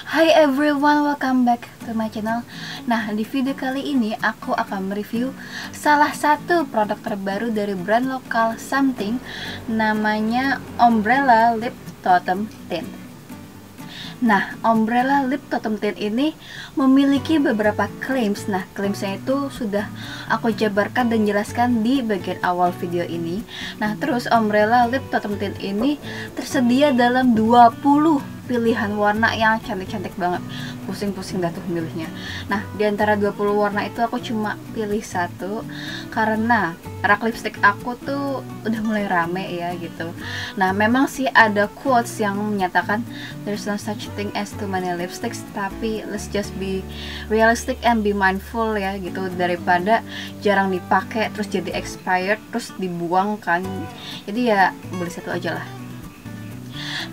Hi everyone, welcome back to my channel. Nah, di video kali ini aku akan mereview salah satu produk terbaru dari brand lokal Something, namanya Umbrella Lip Totem Tint. Nah, Umbrella Lip Totem Tint ini memiliki beberapa claims. Nah, claimsnya itu sudah aku jabarkan dan jelaskan di bagian awal video ini. Nah, terus Umbrella Lip Totem Tint ini tersedia dalam 20 pilihan warna yang cantik-cantik banget. Pusing-pusing dah tuh milihnya. Nah, di antara 20 warna itu aku cuma pilih satu karena rak lipstick aku tuh udah mulai rame ya gitu. Nah, memang sih ada quotes yang menyatakan there's no such thing as too many lipsticks, tapi let's just be realistic and be mindful ya gitu, daripada jarang dipakai terus jadi expired terus dibuang kan. Jadi ya beli satu aja lah.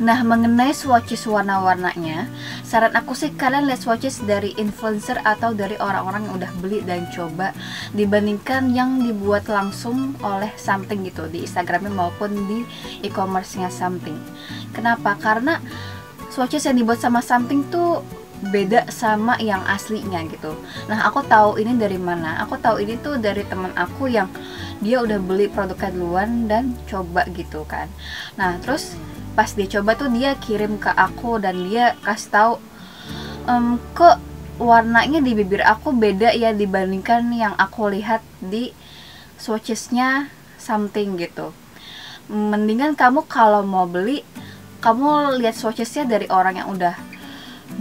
Nah, mengenai swatches warna-warnanya, saran aku sih kalian lihat swatches dari influencer atau dari orang-orang yang udah beli dan coba, dibandingkan yang dibuat langsung oleh Something gitu di Instagramnya maupun di e-commerce-nya Something. Kenapa? Karena swatches yang dibuat sama Something tuh beda sama yang aslinya gitu. Nah, aku tahu ini dari mana? Aku tahu ini tuh dari teman aku yang dia udah beli produknya duluan dan coba gitu kan. Nah, terus pas dia coba tuh dia kirim ke aku dan dia kasih tahu kok warnanya di bibir aku beda ya dibandingkan yang aku lihat di swatchesnya Something gitu. Mendingan kamu kalau mau beli, kamu lihat swatchesnya dari orang yang udah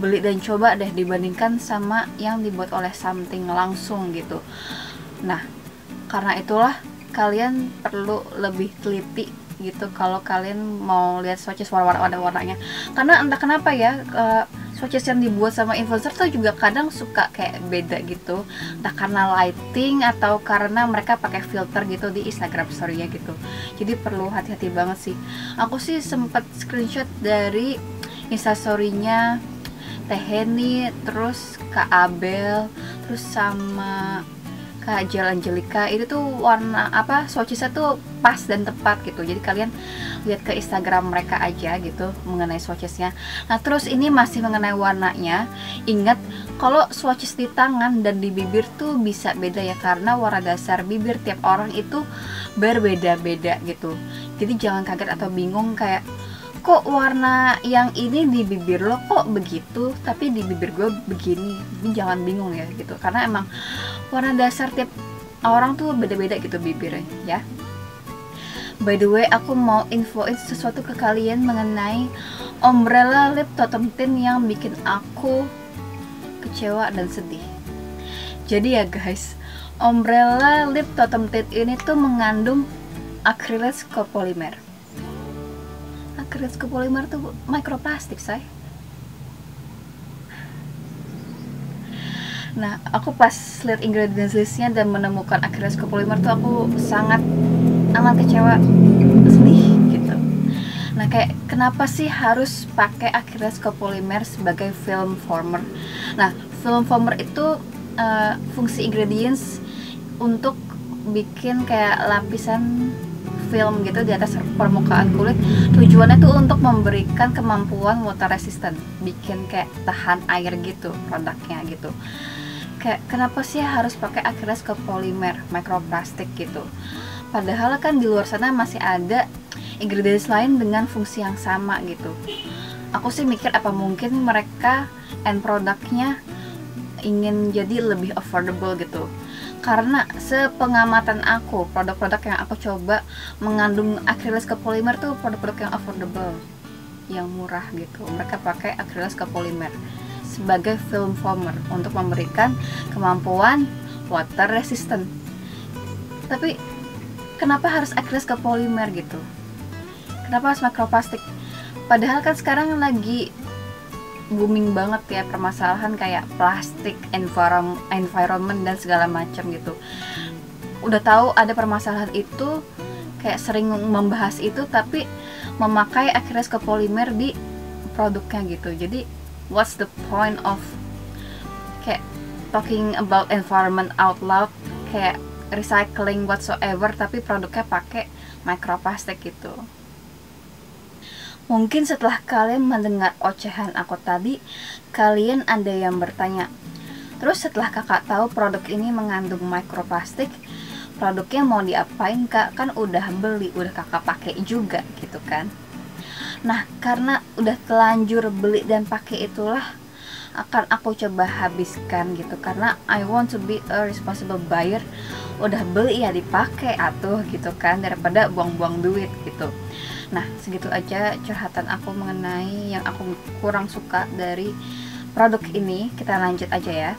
beli dan coba deh, dibandingkan sama yang dibuat oleh Something langsung gitu. Nah, karena itulah kalian perlu lebih teliti gitu kalau kalian mau lihat swatches warna-warnanya, karena entah kenapa ya swatches yang dibuat sama influencer tuh juga kadang suka kayak beda gitu, entah karena lighting atau karena mereka pakai filter gitu di Instagram story-nya gitu. Jadi perlu hati-hati banget sih. Aku sih sempat screenshot dari instastory-nya Teh Heni, terus Kak Abel, terus sama Kak Jel Angelika. Itu tuh warna apa, swatchesnya tuh pas dan tepat gitu. Jadi kalian lihat ke Instagram mereka aja gitu mengenai swatchesnya. Nah, terus ini masih mengenai warnanya. Ingat kalau swatches di tangan dan di bibir tuh bisa beda ya, karena warna dasar bibir tiap orang itu berbeda-beda gitu. Jadi jangan kaget atau bingung kayak kok warna yang ini di bibir lo kok begitu tapi di bibir gue begini. Ini jangan bingung ya gitu, karena emang warna dasar tiap orang tuh beda-beda gitu bibirnya ya. By the way, aku mau infoin sesuatu ke kalian mengenai Umbrella Lip Totem Tint yang bikin aku kecewa dan sedih. Jadi ya guys, Umbrella Lip Totem Tint ini tuh mengandung acrylic copolymer. Acrylic copolymer tuh mikroplastik, say. Nah, aku pas lihat ingredients listnya dan menemukan acrylic copolymer tuh aku sangat amat kecewa, sedih gitu. Nah, kayak kenapa sih harus pakai acrylic copolymer sebagai film former? Nah, film former itu fungsi ingredients untuk bikin kayak lapisan film gitu di atas permukaan kulit. Tujuannya tuh untuk memberikan kemampuan water resistant, bikin kayak tahan air gitu produknya gitu. Kayak kenapa sih harus pakai acrylic copolymer mikroplastik gitu? Padahal kan di luar sana masih ada ingredients lain dengan fungsi yang sama gitu. Aku sih mikir apa mungkin mereka end produknya ingin jadi lebih affordable gitu. Karena sepengamatan aku, produk-produk yang aku coba mengandung acrylic copolymer tuh produk-produk yang affordable, yang murah gitu. Mereka pakai acrylic copolymer sebagai film former untuk memberikan kemampuan water resistant. Tapi kenapa harus acrylic copolymer gitu? Kenapa harus mikroplastik? Padahal kan sekarang lagi booming banget ya permasalahan kayak plastik, environment dan segala macam gitu. Udah tahu ada permasalahan itu, kayak sering membahas itu, tapi memakai acrylic copolymer di produknya gitu. Jadi what's the point of kayak talking about environment out loud, kayak recycling whatsoever, tapi produknya pakai mikroplastik gitu. Mungkin setelah kalian mendengar ocehan aku tadi, kalian ada yang bertanya, terus setelah kakak tahu produk ini mengandung mikroplastik, produknya mau diapain kak? Kan udah beli, udah kakak pakai juga gitu kan. Nah, karena udah telanjur beli dan pakai itulah akan aku coba habiskan gitu, karena I want to be a responsible buyer. Udah beli ya dipakai atuh gitu kan, daripada buang-buang duit gitu. Nah, segitu aja curhatan aku mengenai yang aku kurang suka dari produk ini. Kita lanjut aja ya.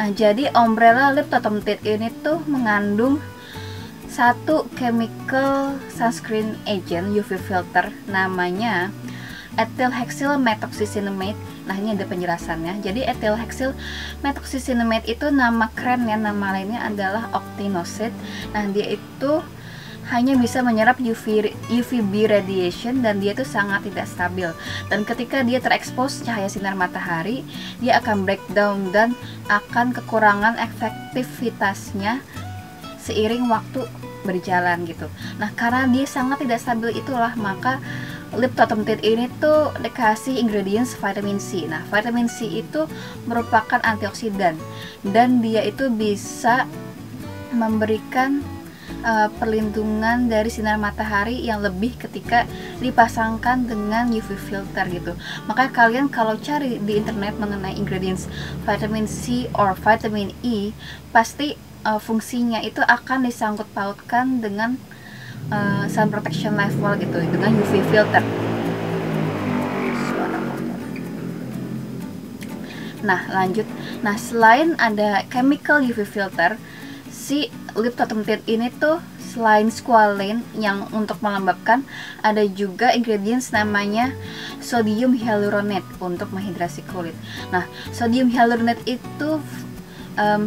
Nah, jadi Umbrella Lip Totem Tint ini tuh mengandung satu chemical sunscreen agent UV filter namanya ethyl hexyl methoxycinnamide. Nah, ini ada penjelasannya. Jadi ethyl hexyl methoxycinnamide itu nama kerennya, nama lainnya adalah octinoxide. Nah, dia itu hanya bisa menyerap UVB radiation dan dia itu sangat tidak stabil. Dan ketika dia terekspos cahaya sinar matahari, dia akan breakdown dan akan kekurangan efektivitasnya seiring waktu berjalan gitu. Nah, karena dia sangat tidak stabil itulah maka lip totem tint ini tuh dikasih ingredients vitamin C. Nah, vitamin C itu merupakan antioksidan dan dia itu bisa memberikan perlindungan dari sinar matahari yang lebih ketika dipasangkan dengan UV filter gitu. Makanya kalian kalau cari di internet mengenai ingredients vitamin C or vitamin E, pasti fungsinya itu akan disangkut pautkan dengan sun protection level gitu, dengan UV filter. Nah, lanjut. Nah, selain ada chemical UV filter, si lip totem tint ini tuh selain squalane yang untuk melembabkan, ada juga ingredients namanya sodium hyaluronate untuk menghidrasi kulit. Nah, sodium hyaluronate itu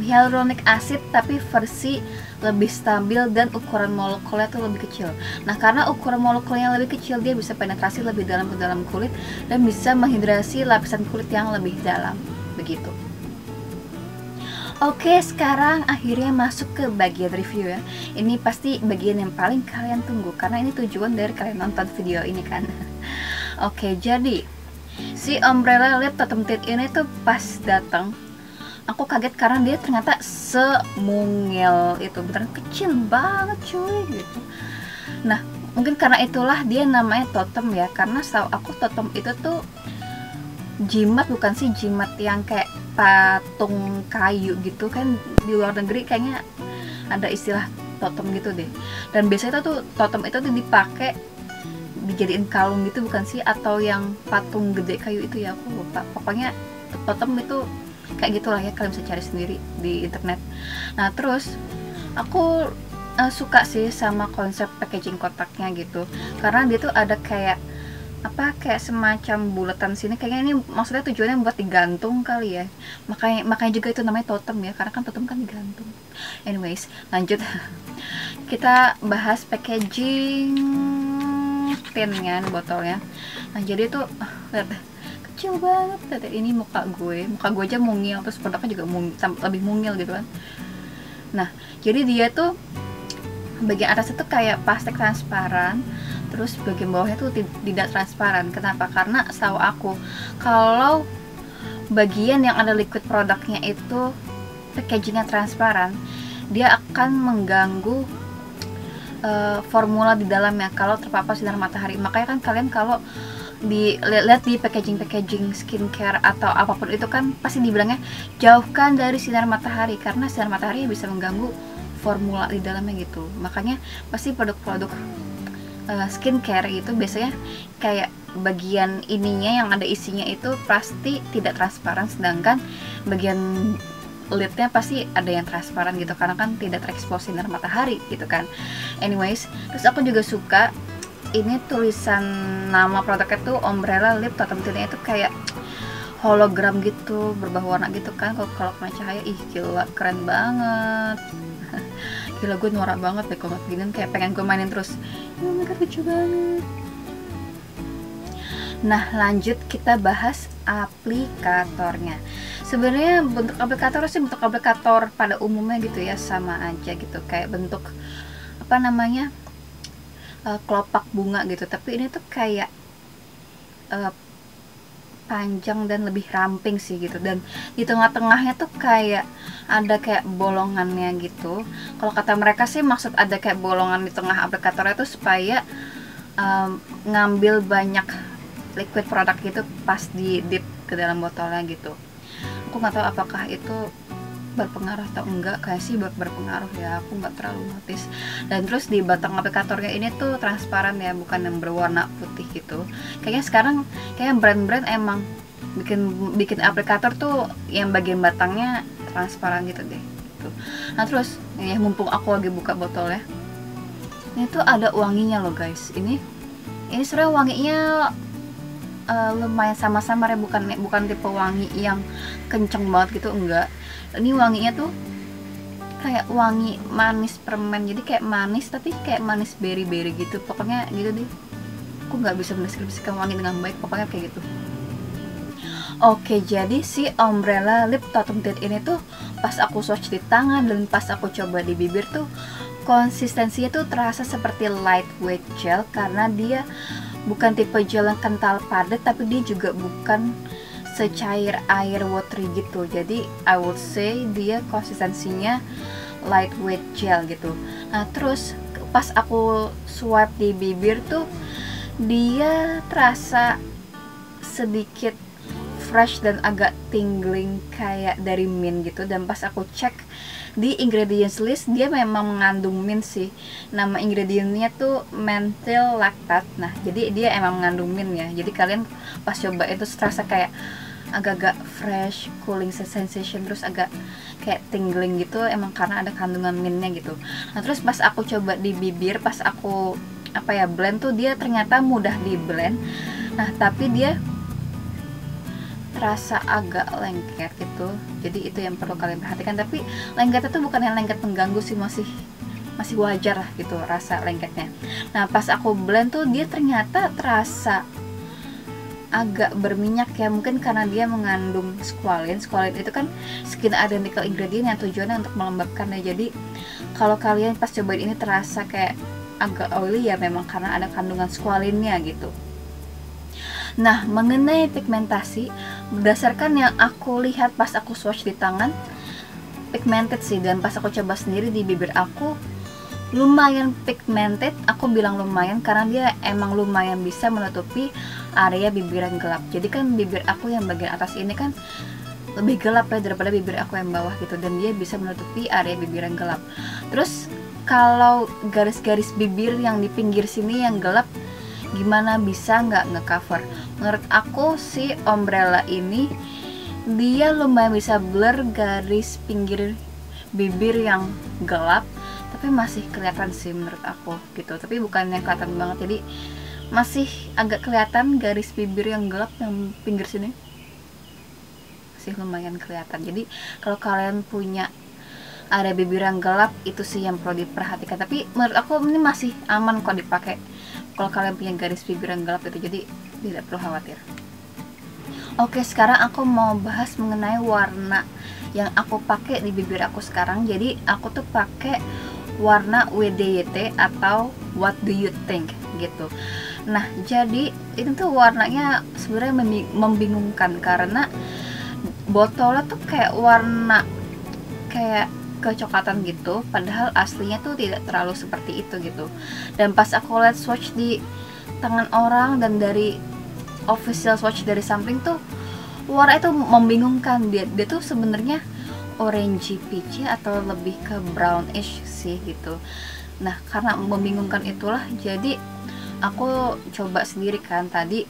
hyaluronic acid tapi versi lebih stabil dan ukuran molekulnya tuh lebih kecil. Nah, karena ukuran molekulnya lebih kecil, dia bisa penetrasi lebih dalam ke dalam kulit dan bisa menghidrasi lapisan kulit yang lebih dalam. Begitu. Oke, sekarang akhirnya masuk ke bagian review ya. Ini pasti bagian yang paling kalian tunggu karena ini tujuan dari kalian nonton video ini kan. Oke, jadi si Umbrella Lip Totem Tint ini tuh pas datang, aku kaget karena dia ternyata semungil itu, beneran kecil banget cuy gitu. Nah, mungkin karena itulah dia namanya totem ya, karena setahu aku totem itu tuh jimat, bukan sih jimat yang kayak patung kayu gitu kan. Di luar negeri kayaknya ada istilah totem gitu deh. Dan biasanya tuh totem itu tuh dipakai dijadiin kalung gitu bukan sih, atau yang patung gede kayu itu ya, aku lupa. Pokoknya totem itu kayak gitulah ya, kalian bisa cari sendiri di internet. Nah, terus aku suka sih sama konsep packaging kotaknya gitu, karena dia tuh ada kayak kayak semacam bulatan sini, kayaknya ini maksudnya tujuannya buat digantung kali ya, makanya juga itu namanya totem ya, karena kan totem kan digantung. Anyways, lanjut. Kita bahas packaging tinnya, botolnya. Nah, jadi tuh lihat deh, kecil banget. Lihat ini muka gue aja mungil, terus produknya juga lebih mungil gitu kan. Nah, jadi dia tuh bagian atas itu kayak plastik transparan, terus bagian bawahnya tuh tidak transparan. Kenapa? Karena setahu aku kalau bagian yang ada liquid produknya itu packagingnya transparan, dia akan mengganggu formula di dalamnya kalau terpapar sinar matahari. Makanya kan kalian kalau lihat di packaging skincare atau apapun itu kan pasti dibilangnya jauhkan dari sinar matahari, karena sinar matahari bisa mengganggu formula di dalamnya gitu. Makanya pasti produk-produk skincare itu biasanya kayak bagian ininya yang ada isinya itu pasti tidak transparan, sedangkan bagian lidnya pasti ada yang transparan gitu, karena kan tidak terekspos sinar matahari gitu kan. Anyways, terus aku juga suka ini tulisan nama produknya tuh Umbrella Lip Totem Tint itu kayak hologram gitu, berubah warna gitu kan kalau kena cahaya. Ih, gila, keren banget. Gila, gue norak banget deh kalau gini, kayak pengen gue mainin terus. Oh my god, lucu banget. Nah, lanjut kita bahas aplikatornya. Sebenarnya bentuk aplikator sih bentuk aplikator pada umumnya gitu ya, sama aja gitu, kayak bentuk kelopak bunga gitu. Tapi ini tuh kayak eh, panjang dan lebih ramping sih gitu, dan di tengah-tengahnya tuh kayak ada kayak bolongannya gitu. Kalau kata mereka sih maksud ada kayak bolongan di tengah aplikatornya tuh supaya ngambil banyak liquid produk gitu pas di dip ke dalam botolnya gitu. Aku nggak tahu apakah itu berpengaruh atau enggak, kayak sih berpengaruh ya, aku nggak terlalu notice. Dan terus di batang aplikatornya ini tuh transparan ya, bukan yang berwarna putih gitu. Kayaknya sekarang kayak brand-brand emang bikin aplikator tuh yang bagian batangnya transparan gitu deh gitu. Nah terus ya, mumpung aku lagi buka botolnya, ini tuh ada wanginya loh guys. Ini sebenarnya wanginya lumayan sama-sama ya, bukan tipe wangi yang kenceng banget gitu, enggak. Ini wanginya tuh kayak wangi manis permen, jadi kayak manis tapi kayak manis berry gitu, pokoknya gitu deh. Aku nggak bisa mendeskripsikan wangi dengan baik, pokoknya kayak gitu. Oke, jadi si Umbrella Lip Totem Tint ini tuh pas aku swatch di tangan dan pas aku coba di bibir tuh konsistensinya tuh terasa seperti lightweight gel, karena dia bukan tipe gel yang kental padat, tapi dia juga bukan secair air watery gitu. Jadi I would say dia konsistensinya lightweight gel gitu. Nah terus pas aku swipe di bibir tuh dia terasa sedikit fresh dan agak tingling kayak dari mint gitu. Dan pas aku cek di ingredients list, dia memang mengandung mint sih. Nama ingredientnya tuh methyl lactate. Nah jadi dia emang mengandung mint ya, jadi kalian pas coba itu terasa kayak agak-agak fresh, cooling sensation, terus agak kayak tingling gitu, emang karena ada kandungan mintnya gitu. Nah terus pas aku coba di bibir, pas aku blend tuh dia ternyata mudah di blend. Nah tapi dia terasa agak lengket gitu, jadi itu yang perlu kalian perhatikan. Tapi lengketnya tuh bukan yang lengket mengganggu sih, masih wajar lah gitu rasa lengketnya. Nah pas aku blend tuh dia ternyata terasa agak berminyak ya, mungkin karena dia mengandung squalene. Squalene itu kan skin identical ingredient yang tujuannya untuk melembabkan ya. Jadi kalau kalian pas cobain ini terasa kayak agak oily ya, memang karena ada kandungan squalene-nya gitu. Nah mengenai pigmentasi, berdasarkan yang aku lihat pas aku swatch di tangan, pigmented sih. Dan pas aku coba sendiri di bibir aku lumayan pigmented. Aku bilang lumayan karena dia emang lumayan bisa menutupi area bibir yang gelap. Jadi kan bibir aku yang bagian atas ini kan lebih gelap ya daripada bibir aku yang bawah gitu, dan dia bisa menutupi area bibir yang gelap. Terus kalau garis-garis bibir yang di pinggir sini yang gelap, gimana bisa nggak ngecover? Menurut aku si Umbrella ini dia lumayan bisa blur garis pinggir bibir yang gelap, tapi masih kelihatan sih menurut aku gitu. Tapi bukan yang kelihatan banget, jadi masih agak kelihatan garis bibir yang gelap yang pinggir sini, masih lumayan kelihatan. Jadi kalau kalian punya area bibir yang gelap, itu sih yang perlu diperhatikan. Tapi menurut aku ini masih aman kok dipakai kalau kalian punya garis bibir yang gelap itu, jadi tidak perlu khawatir. Oke, sekarang aku mau bahas mengenai warna yang aku pakai di bibir aku sekarang. Jadi aku tuh pakai warna WDYT atau What Do You Think gitu. Nah jadi ini tuh warnanya sebenarnya membingungkan, karena botolnya tuh kayak warna kayak kecoklatan gitu, padahal aslinya tuh tidak terlalu seperti itu gitu. Dan pas aku lihat swatch di tangan orang dan dari official swatch dari samping tuh warna itu membingungkan. Dia tuh sebenarnya orangey peachy atau lebih ke brownish sih gitu. Nah karena membingungkan itulah, jadi aku coba sendiri kan tadi.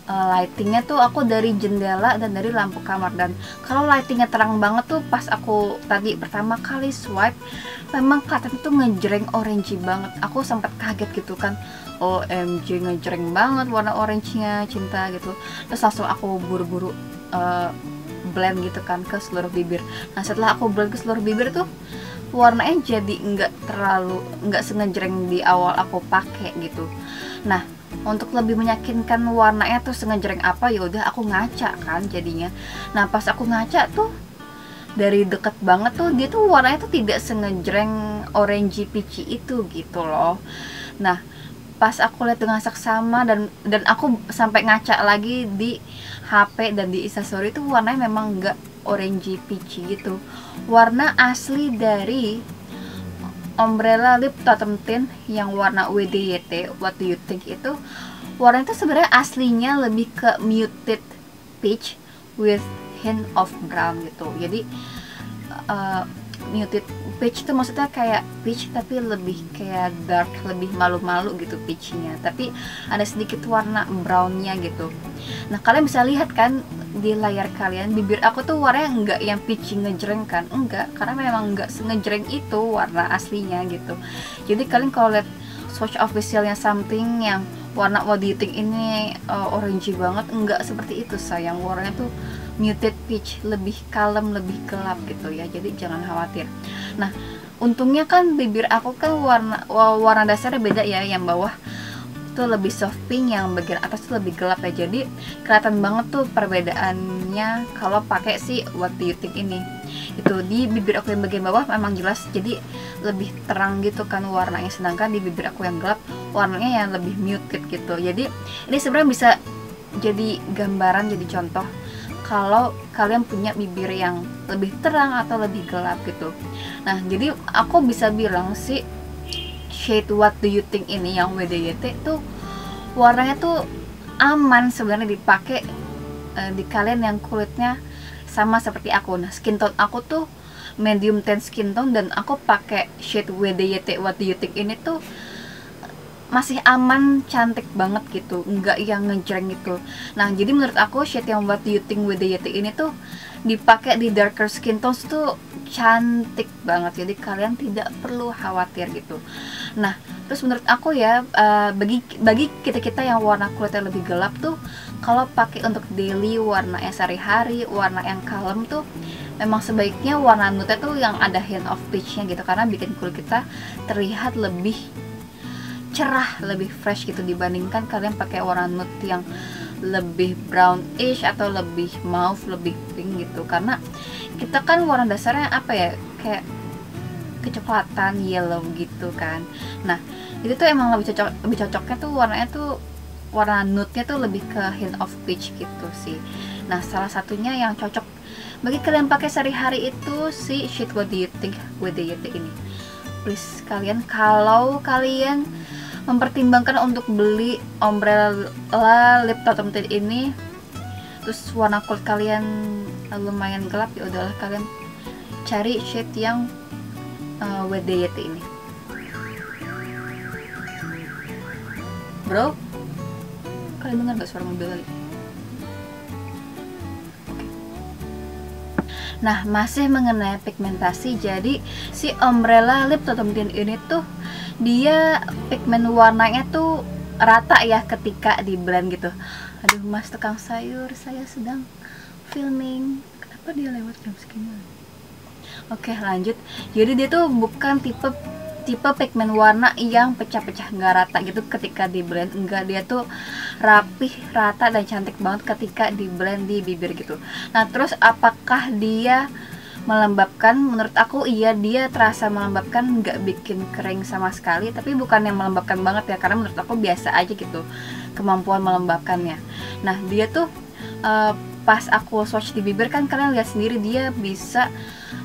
Lightingnya tuh aku dari jendela dan dari lampu kamar, dan kalau lightingnya terang banget tuh pas aku tadi pertama kali swipe memang kelihatan tuh ngejreng orangey banget. Aku sempat kaget gitu kan, OMG ngejreng banget warna orange-nya Cinta gitu. Terus langsung aku buru-buru blend gitu kan ke seluruh bibir. Nah setelah aku blend ke seluruh bibir tuh warnanya jadi nggak sengejreng di awal aku pakai gitu. Nah untuk lebih meyakinkan warnanya tuh sengejreng apa, ya udah aku ngaca kan jadinya. Nah pas aku ngaca tuh dari deket banget tuh dia tuh warnanya tuh tidak sengejreng orangey peachy itu gitu loh. Nah pas aku lihat dengan saksama dan aku sampai ngaca lagi di HP dan di Instastory, itu warnanya memang nggak orangey peachy gitu. Warna asli dari Umbrella Lip Totem Tint yang warna WDYT, What Do You Think, itu warnanya itu sebenarnya aslinya lebih ke muted peach with hint of brown gitu. Jadi muted peach itu maksudnya kayak peach tapi lebih kayak dark, lebih malu-malu gitu peachnya, tapi ada sedikit warna brownnya gitu. Nah, kalian bisa lihat kan di layar kalian, bibir aku tuh warnanya enggak yang peachy ngejreng kan, enggak, karena memang enggak ngejreng itu warna aslinya gitu. Jadi kalian kalau lihat swatch officialnya Something yang warna What Do You Think ini orangey banget, enggak seperti itu sayang. Warnanya tuh muted peach, lebih kalem, lebih gelap gitu ya, jadi jangan khawatir. Nah, untungnya kan bibir aku kan warna dasarnya beda ya, yang bawah tuh lebih soft pink, yang bagian atas tuh lebih gelap ya, jadi kelihatan banget tuh perbedaannya kalau pakai si What Do You Think ini. Itu di bibir aku yang bagian bawah memang jelas jadi lebih terang gitu kan warnanya, sedangkan di bibir aku yang gelap warnanya yang lebih muted gitu. Jadi ini sebenarnya bisa jadi gambaran, jadi contoh kalau kalian punya bibir yang lebih terang atau lebih gelap gitu. Nah, jadi aku bisa bilang sih shade What Do You Think ini yang WDYT tuh warnanya tuh aman sebenarnya dipakai di kalian yang kulitnya sama seperti aku. Nah, skin tone aku tuh medium tan skin tone dan aku pakai shade WDYT What Do You Think ini tuh masih aman, cantik banget gitu, enggak yang ngejreng gitu. Nah, jadi menurut aku shade yang What Do You Think WDYT ini tuh dipakai di darker skin tones tuh cantik banget, jadi kalian tidak perlu khawatir gitu. Nah, terus menurut aku ya, bagi kita yang warna kulitnya lebih gelap tuh, kalau pakai untuk daily, warna yang sehari-hari, warna yang kalem tuh memang sebaiknya warna nude tuh yang ada hint of peach-nya gitu, karena bikin kulit kita terlihat lebih cerah, lebih fresh gitu, dibandingkan kalian pakai warna nude yang lebih brownish atau lebih mauve, lebih pink gitu. Karena kita kan warna dasarnya apa ya, kayak kecoklatan, yellow gitu kan. Nah, itu tuh emang lebih cocoknya tuh warnanya tuh warna nude-nya tuh lebih ke hint of peach gitu sih. Nah, salah satunya yang cocok bagi kalian pakai sehari-hari itu si shade What Do You Think WDYT ini. Please kalian, kalau kalian mempertimbangkan untuk beli Umbrella Lip Totem Tint ini, terus warna kulit kalian lumayan gelap, ya udahlah kalian cari shade yang WDYT ini. Bro, kalian dengar gak suara mobil lagi? Nah, masih mengenai pigmentasi, jadi si Umbrella Lip Totem Tint ini tuh dia pigmen warnanya tuh rata ya ketika di blend gitu. Aduh, mas tukang sayur, saya sedang filming, kenapa dia lewat jam segini? Oke, lanjut. Jadi dia tuh bukan tipe pigmen warna yang pecah-pecah, nggak rata gitu ketika di blend. Enggak, dia tuh rapih, rata, dan cantik banget ketika di blend di bibir gitu. Nah, terus apakah dia melembabkan? Menurut aku iya, dia terasa melembabkan, nggak bikin kering sama sekali, tapi bukan yang melembabkan banget ya, karena menurut aku biasa aja gitu kemampuan melembabkannya. Nah, dia tuh pas aku swatch di bibir kan kalian lihat sendiri, dia bisa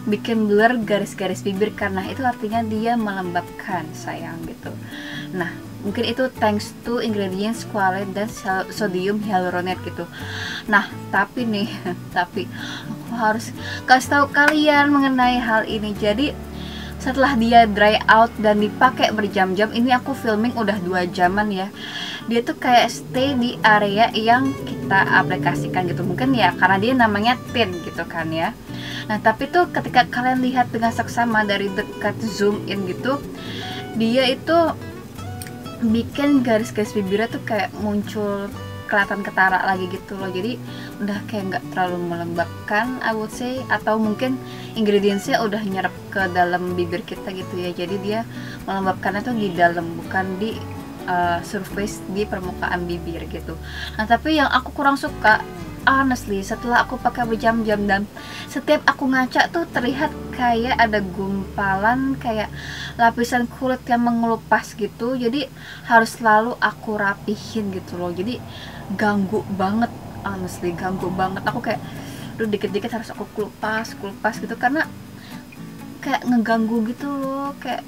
bikin blur garis-garis bibir, karena itu artinya dia melembabkan sayang gitu. Nah, mungkin itu thanks to ingredients squalane dan sodium hyaluronate gitu. Nah, tapi nih tapi aku harus kasih tahu kalian mengenai hal ini. Jadi setelah dia dry out dan dipakai berjam-jam, ini aku filming udah 2 jaman ya, dia tuh kayak stay di area yang kita aplikasikan gitu. Mungkin ya karena dia namanya tint gitu kan ya. Nah, tapi tuh ketika kalian lihat dengan seksama dari dekat zoom in gitu, dia itu bikin garis-garis bibirnya tuh kayak muncul, kelihatan ketara lagi gitu loh. Jadi udah kayak nggak terlalu melembabkan, I would say, atau mungkin ingredientsnya udah nyerap ke dalam bibir kita gitu ya. Jadi dia melembabkannya tuh di dalam, bukan di surface, di permukaan bibir gitu. Nah, tapi yang aku kurang suka honestly, setelah aku pakai berjam-jam dan setiap aku ngaca tuh terlihat kayak ada gumpalan kayak lapisan kulit yang mengelupas gitu, jadi harus selalu aku rapihin gitu loh. Jadi ganggu banget, honestly ganggu banget. Aku kayak dikit-dikit harus aku kelupas gitu karena kayak ngeganggu gitu loh, kayak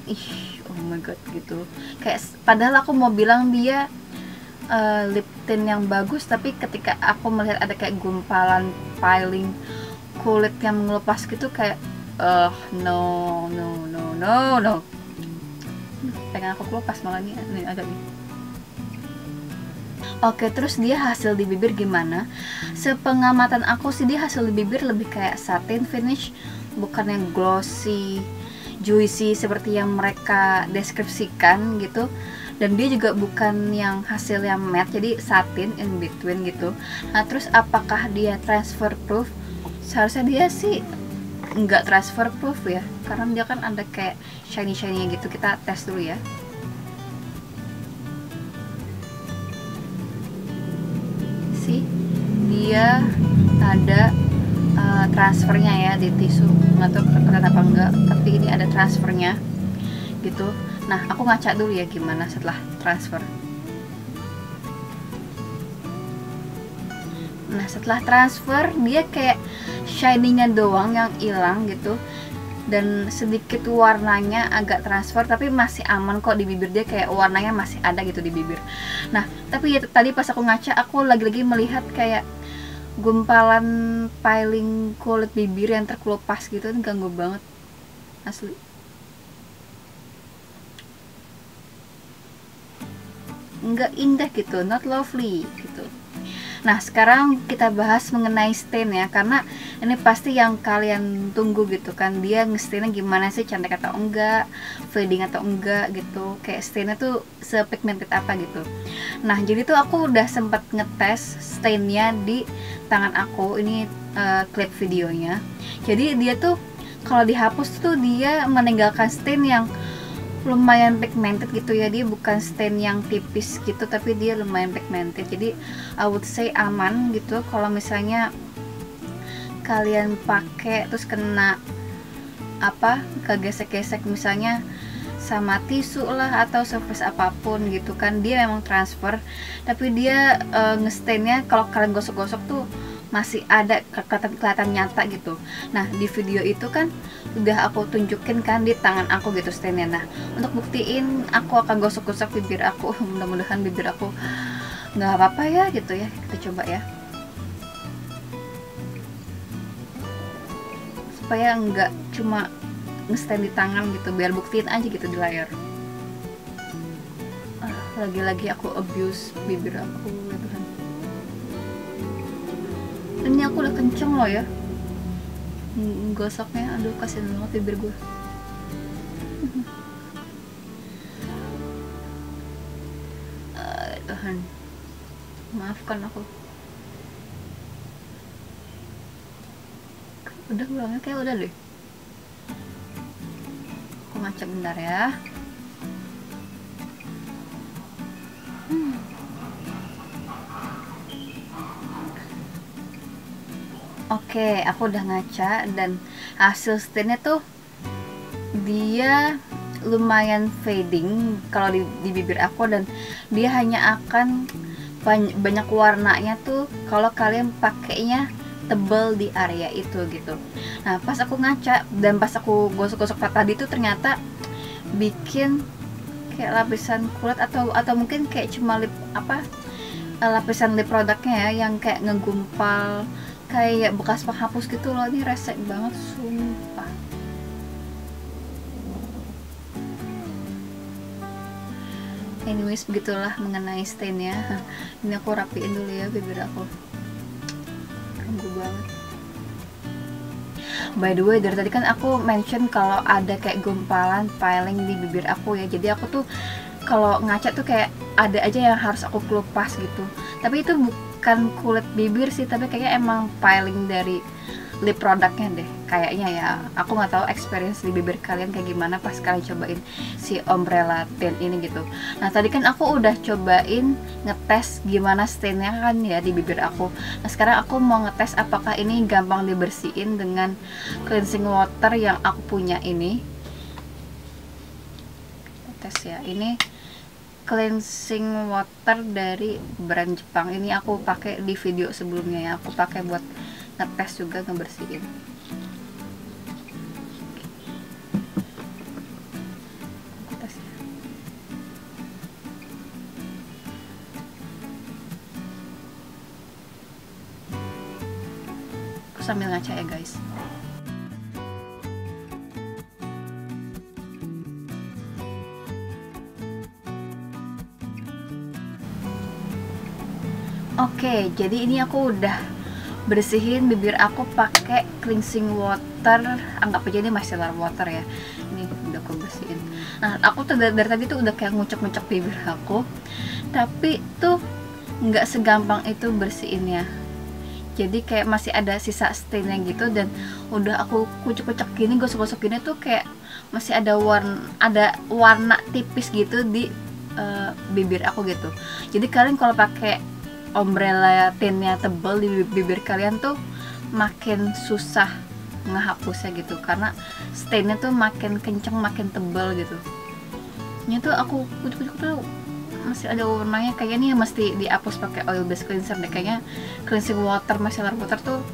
oh my god gitu. Kayak padahal aku mau bilang dia lip tint yang bagus, tapi ketika aku melihat ada kayak gumpalan piling kulit yang mengelupas gitu, kayak no no no no no, pengen aku kelupas malah nih ada nih. Oke, terus dia hasil di bibir gimana? Sepengamatan aku sih dia hasil di bibir lebih kayak satin finish, bukan yang glossy, juicy seperti yang mereka deskripsikan gitu. Dan dia juga bukan yang hasil yang matte, jadi satin in between gitu. Nah, terus apakah dia transfer proof? Seharusnya dia sih nggak transfer proof ya, karena dia kan ada kayak shiny gitu. Kita tes dulu ya. Dia ada transfernya ya di tisu, nggak tahu keren apa enggak, tapi ini ada transfernya gitu. Nah, aku ngaca dulu ya gimana setelah transfer. Nah, setelah transfer dia kayak shiningan doang yang hilang gitu, dan sedikit warnanya agak transfer, tapi masih aman kok di bibir. Dia kayak warnanya masih ada gitu di bibir. Nah, tapi ya tadi pas aku ngaca, aku lagi-lagi melihat kayak gumpalan piling kulit bibir yang terkelupas gitu, ini ganggu banget asli. Nggak indah gitu, not lovely gitu. Nah, sekarang kita bahas mengenai stain ya, karena ini pasti yang kalian tunggu gitu kan, dia nge-stainnya gimana sih, cantik atau enggak, fading atau enggak gitu, kayak stainnya tuh sepigmented apa gitu. Nah, jadi tuh aku udah sempat ngetes stainnya di tangan aku, ini klip videonya. Jadi dia tuh kalau dihapus tuh dia meninggalkan stain yang lumayan pigmented gitu ya. Dia bukan stain yang tipis gitu, tapi dia lumayan pigmented. Jadi I would say aman gitu kalau misalnya kalian pakai terus kena apa, kegesek-gesek misalnya sama tisu lah atau surface apapun gitu kan. Dia memang transfer, tapi dia ngestainnya kalau kalian gosok-gosok tuh masih ada kelihatan nyata gitu. Nah, di video itu kan udah aku tunjukin kan di tangan aku gitu stainnya. Nah, untuk buktiin aku akan gosok-gosok bibir aku. Mudah-mudahan bibir aku nggak apa-apa ya gitu ya. Kita coba ya, supaya nggak cuma ngestain di tangan gitu, biar buktiin aja gitu di layar. Lagi-lagi aku abuse bibir aku ya Tuhan. Ini aku udah kenceng loh ya gosoknya. Aduh, kasihan banget bibir gue. Tuhan, maafkan aku. Udah ulangnya kayak udah deh. Aku ngaca bentar ya. Oke, aku udah ngaca dan hasil stainnya tuh dia lumayan fading kalau di bibir aku, dan dia hanya akan banyak warnanya tuh kalau kalian pakainya tebal di area itu gitu. Nah, pas aku ngaca dan pas aku gosok-gosok tadi tuh ternyata bikin kayak lapisan kulit atau mungkin kayak cuma lip apa, lapisan lip produknya ya yang kayak ngegumpal kayak bekas penghapus gitu loh. Ini resek banget sumpah. Anyways, begitulah mengenai stainnya. Ini aku rapiin dulu ya bibir aku, ganggu banget. By the way, dari tadi kan aku mention kalau ada kayak gumpalan piling di bibir aku ya. Jadi aku tuh kalau ngaca tuh kayak ada aja yang harus aku kelupas gitu. Tapi itu bukan kulit bibir sih, tapi kayaknya emang peeling dari lip produknya deh kayaknya ya. Aku nggak tahu experience di bibir kalian kayak gimana pas kalian cobain si Umbrella Tint ini gitu. Nah tadi kan aku udah cobain ngetes gimana stainnya kan ya di bibir aku. Nah sekarang aku mau ngetes apakah ini gampang dibersihin dengan cleansing water yang aku punya ini. Kita tes ya, ini cleansing water dari brand Jepang. Ini aku pakai di video sebelumnya ya, aku pakai buat ngetes juga ngebersihin. Tes ya. Aku sambil ngaca ya guys. Oke, jadi ini aku udah bersihin bibir aku pakai cleansing water, anggap aja ini micellar water ya. Ini udah aku bersihin. Nah aku tuh dari tadi tuh udah kayak ngucek-ngucek bibir aku, tapi tuh nggak segampang itu bersihinnya. Jadi kayak masih ada sisa stainnya gitu, dan udah aku kucek-kucek gini, gosok-gosok gini tuh kayak masih ada warna tipis gitu di bibir aku gitu. Jadi kalian kalau pakai Umbrella tintnya tebel di bibir kalian tuh makin susah ngehapusnya gitu, karena stainnya tuh makin kenceng, makin tebel gitu. Ini tuh aku kucuk-kucuk tuh masih ada warnanya, kayaknya nih mesti dihapus pakai oil based cleanser deh. Kayaknya cleansing water, micellar water tuh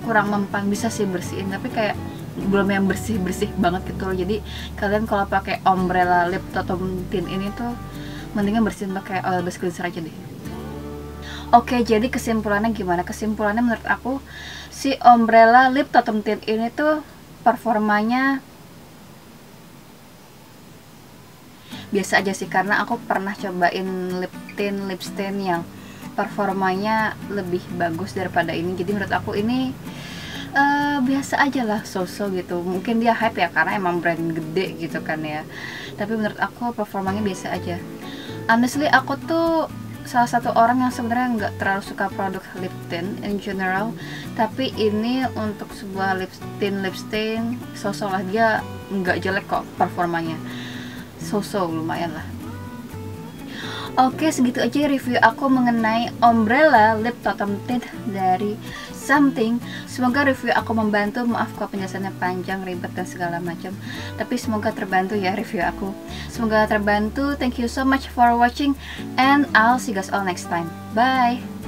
kurang mempan. Bisa sih bersihin, tapi kayak belum yang bersih-bersih banget gitu loh. Jadi kalian kalau pakai Umbrella lip totem tint ini tuh mendingan bersihin pakai oil based cleanser aja deh. Oke, jadi kesimpulannya gimana? Kesimpulannya menurut aku si Umbrella lip totem tint ini tuh performanya biasa aja sih, karena aku pernah cobain lip tint, lip stain yang performanya lebih bagus daripada ini. Jadi menurut aku ini biasa aja lah, so-so gitu. Mungkin dia hype ya karena emang brand gede gitu kan ya, tapi menurut aku performanya biasa aja. Honestly aku tuh salah satu orang yang sebenarnya nggak terlalu suka produk lip tint in general, tapi ini untuk sebuah lip stain so-so lah. Dia nggak jelek kok performanya, so-so lumayan lah. Oke, segitu aja review aku mengenai Umbrella lip totem tint dari Something. Semoga review aku membantu. Maaf kalau penjelasannya panjang, ribet dan segala macam, tapi semoga terbantu ya review aku. Semoga terbantu. Thank you so much for watching, and I'll see you guys all next time. Bye.